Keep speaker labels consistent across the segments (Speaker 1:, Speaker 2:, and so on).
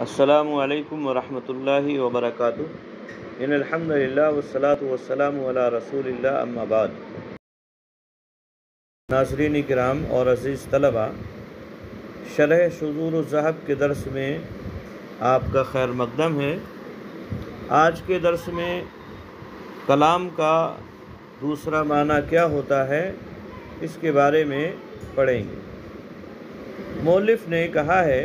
Speaker 1: السلام علیکم ورحمۃ اللہ وبرکاتہ۔ ان الحمد للہ والصلاۃ والسلام علی رسول اللہ، اما بعد۔ ناظرین کرام اور عزیز طلبہ، شرح شذور الذہب کے درس میں آپ کا خیر مقدم ہے۔ آج کے درس میں کلام کا دوسرا معنی کیا ہوتا ہے اس کے بارے میں پڑھیں گے۔ مؤلف نے کہا ہے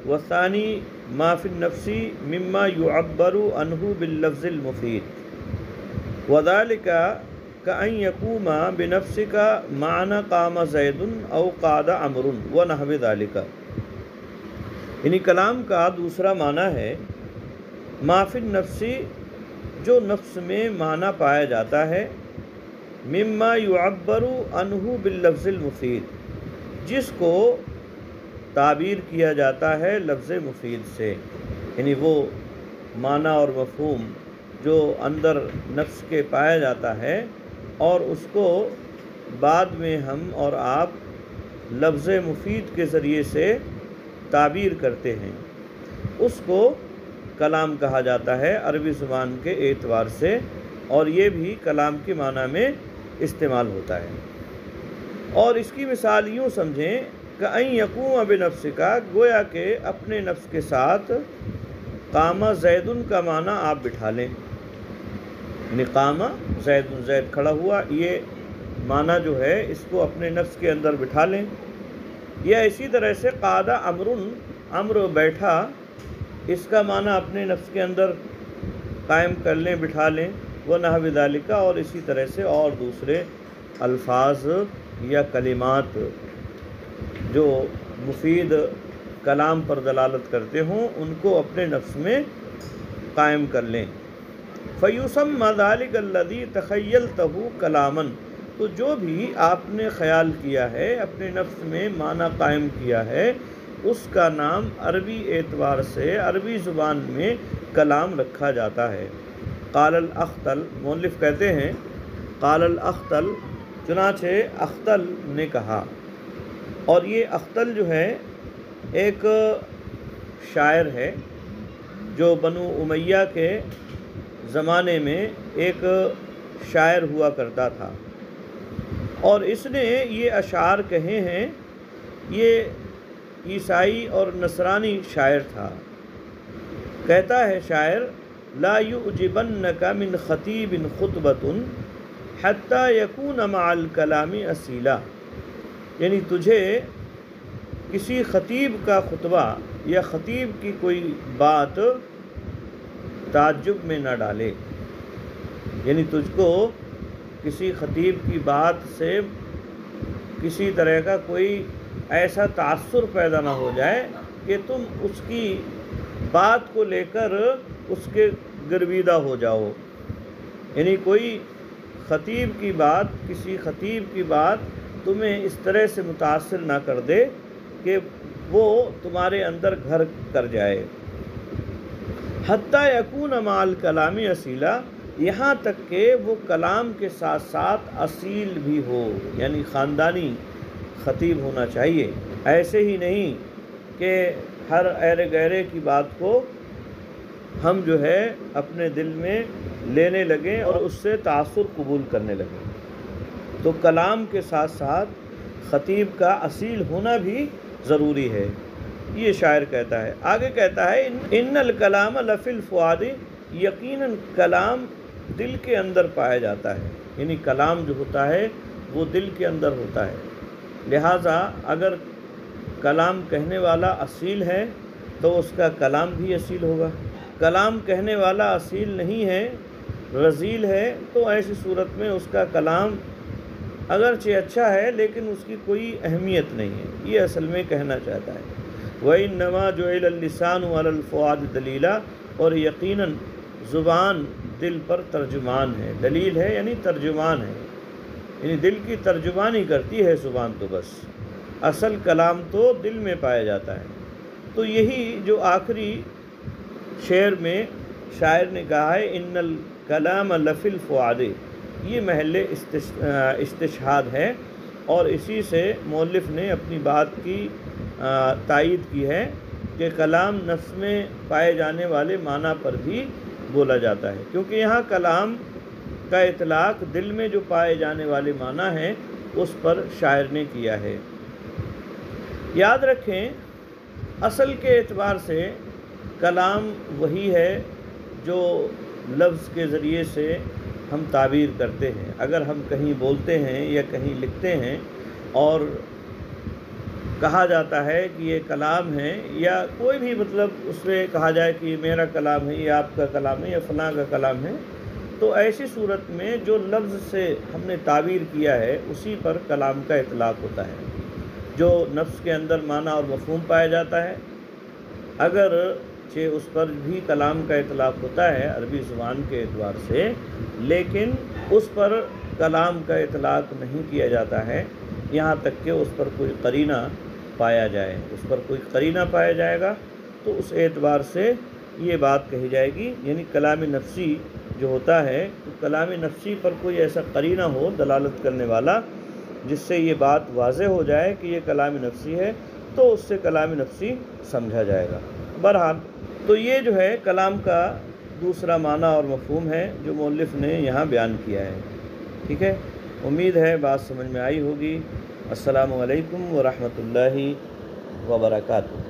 Speaker 1: وثانی ما فی النفس مما یعبر عنہ باللفظ المفید وذلک کأن یقوم بنفسک معنی قام زید او قعد عمرو ونحو ذلک۔ یعنی کلام کا دوسرا معنی ہے ما فی النفس، جو نفس میں معنی پایا جاتا ہے، مما یعبر عنہ باللفظ المفید، جس کو تعبیر کیا جاتا ہے لفظ مفید سے، یعنی وہ معنی اور مفہوم جو اندر نفس کے پایا جاتا ہے اور اس کو بعد میں ہم اور آپ لفظ مفید کے ذریعے سے تعبیر کرتے ہیں، اس کو کلام کہا جاتا ہے عربی زبان کے اعتبار سے، اور یہ بھی کلام کے معنی میں استعمال ہوتا ہے۔ اور اس کی مثال یوں سمجھیں کأن یقوم بنفسک، گویا کہ اپنے نفس کے ساتھ قام زید کا معنی آپ بٹھا لیں، یعنی قام زید، زید کھڑا ہوا، یہ معنی جو ہے اس کو اپنے نفس کے اندر بٹھا لیں۔ یا اسی طرح سے قعد عمرو، عمرو بیٹھا، اس کا معنی اپنے نفس کے اندر قائم کر لیں، بٹھا لیں۔ ونحو ذلک، اور اسی طرح سے اور دوسرے الفاظ یا کلمات جو مفید کلام پر دلالت کرتے ہوں ان کو اپنے نفس میں قائم کر لیں۔ فَيُسَمَّ ذَلِكَ الَّذِي تَخَيَّلْتَهُ كَلَامًا، تو جو بھی آپ نے خیال کیا ہے، اپنے نفس میں معنی قائم کیا ہے، اس کا نام عربی اعتبار سے عربی زبان میں کلام رکھا جاتا ہے۔ قال الاخطل، مؤلف کہتے ہیں قال الاخطل، چنانچہ اخطل نے کہا۔ اور یہ اخطل جو ہے ایک شاعر ہے جو بنو امیہ کے زمانے میں ایک شاعر ہوا کرتا تھا، اور اس نے یہ اشعار کہے ہیں۔ یہ عیسائی اور نصرانی شاعر تھا۔ کہتا ہے شاعر لا یعجبنک من خطیب خطبۃ حتی یکون مع الکلام اصیلا، یعنی تجھے کسی خطیب کا خطبہ یا خطیب کی کوئی بات تعجب میں نہ ڈالے، یعنی تجھ کو کسی خطیب کی بات سے کسی طرح کا کوئی ایسا تاثر پیدا نہ ہو جائے کہ تم اس کی بات کو لے کر اس کے گرویدہ ہو جاؤ، یعنی کوئی خطیب کی بات، کسی خطیب کی بات تمہیں اس طرح سے متاثر نہ کر دے کہ وہ تمہارے اندر گھر کر جائے۔ حتی یکون مع الکلام اصیلا، یہاں تک کہ وہ کلام کے ساتھ ساتھ اصیل بھی ہو، یعنی خاندانی خطیب ہونا چاہیے۔ ایسے ہی نہیں کہ ہر ایرے گیرے کی بات کو ہم جو ہے اپنے دل میں لینے لگیں اور اس سے تاثر قبول کرنے لگیں۔ تو کلام کے ساتھ ساتھ خطیب کا اصیل ہونا بھی ضروری ہے، یہ شاعر کہتا ہے۔ آگے کہتا ہے ان الکلام لفی الفؤاد، یقیناً کلام دل کے اندر پایا جاتا ہے، یعنی کلام جو ہوتا ہے وہ دل کے اندر ہوتا ہے۔ لہٰذا اگر کلام کہنے والا اصیل ہے تو اس کا کلام بھی اصیل ہوگا۔ کلام کہنے والا اصیل نہیں ہے، رذیل ہے، تو ایسی صورت میں اس کا کلام اگرچہ اچھا ہے لیکن اس کی کوئی اہمیت نہیں ہے، یہ اصل میں کہنا چاہتا ہے۔ وَإِنَّمَا جُعِلَ اللِّسَانُ عَلَى الْفُؤَادِ دَلِيلًا، اور یقیناً زبان دل پر ترجمان ہے، دلیل ہے یعنی ترجمان ہے، یعنی دل کی ترجمانی کرتی ہے زبان، تو بس اصل کلام تو دل میں پایا جاتا ہے۔ تو یہی جو آخری شعر میں شاعر نے کہا ہے ان الکلام لفی الفؤاد، یہ محل استشہاد ہے، اور اسی سے مؤلف نے اپنی بات کی تائید کی ہے کہ کلام نفس میں پائے جانے والے معنی پر بھی بولا جاتا ہے، کیونکہ یہاں کلام کا اطلاق دل میں جو پائے جانے والے معنی ہیں اس پر شاعر نے کیا ہے۔ یاد رکھیں اصل کے اعتبار سے کلام وہی ہے جو لفظ کے ذریعے سے ہم تعبیر کرتے ہیں۔ اگر ہم کہیں بولتے ہیں یا کہیں لکھتے ہیں اور کہا جاتا ہے کہ یہ کلام ہے، یا کوئی بھی مطلب اس میں کہا جائے کہ یہ میرا کلام ہے، یہ آپ کا کلام ہے، یا فلاں کا کلام ہے، تو ایسی صورت میں جو لفظ سے ہم نے تعبیر کیا ہے اسی پر کلام کا اطلاق ہوتا ہے۔ جو نفس کے اندر معنی اور مفہوم پایا جاتا ہے، اگر اس پر بھی کلام کا اطلاق ہوتا ہے عربی زبان کے اعتبار سے، لیکن اس پر کلام کا اطلاق نہیں کیا جاتا ہے یہاں تک کہ اس پر کوئی قرینہ پایا جائے۔ اس پر کوئی قرینہ پایا جائے گا تو اس اعتبار سے یہ بات کہی جائے گی، یعنی کلام نفسی جو ہوتا ہے تو کلام نفسی پر کوئی ایسا قرینہ ہو دلالت کرنے والا جس سے یہ بات واضح ہو جائے کہ یہ کلام نفسی ہے، تو اس سے کلام نفسی سمجھا جائے گا۔ بہرحال تو یہ جو ہے کلام کا دوسرا معنی اور مفہوم ہے جو مؤلف نے یہاں بیان کیا ہے۔ ٹھیک ہے، امید ہے بات سمجھ میں آئی ہوگی۔ السلام علیکم ورحمۃ اللہ وبرکاتہ۔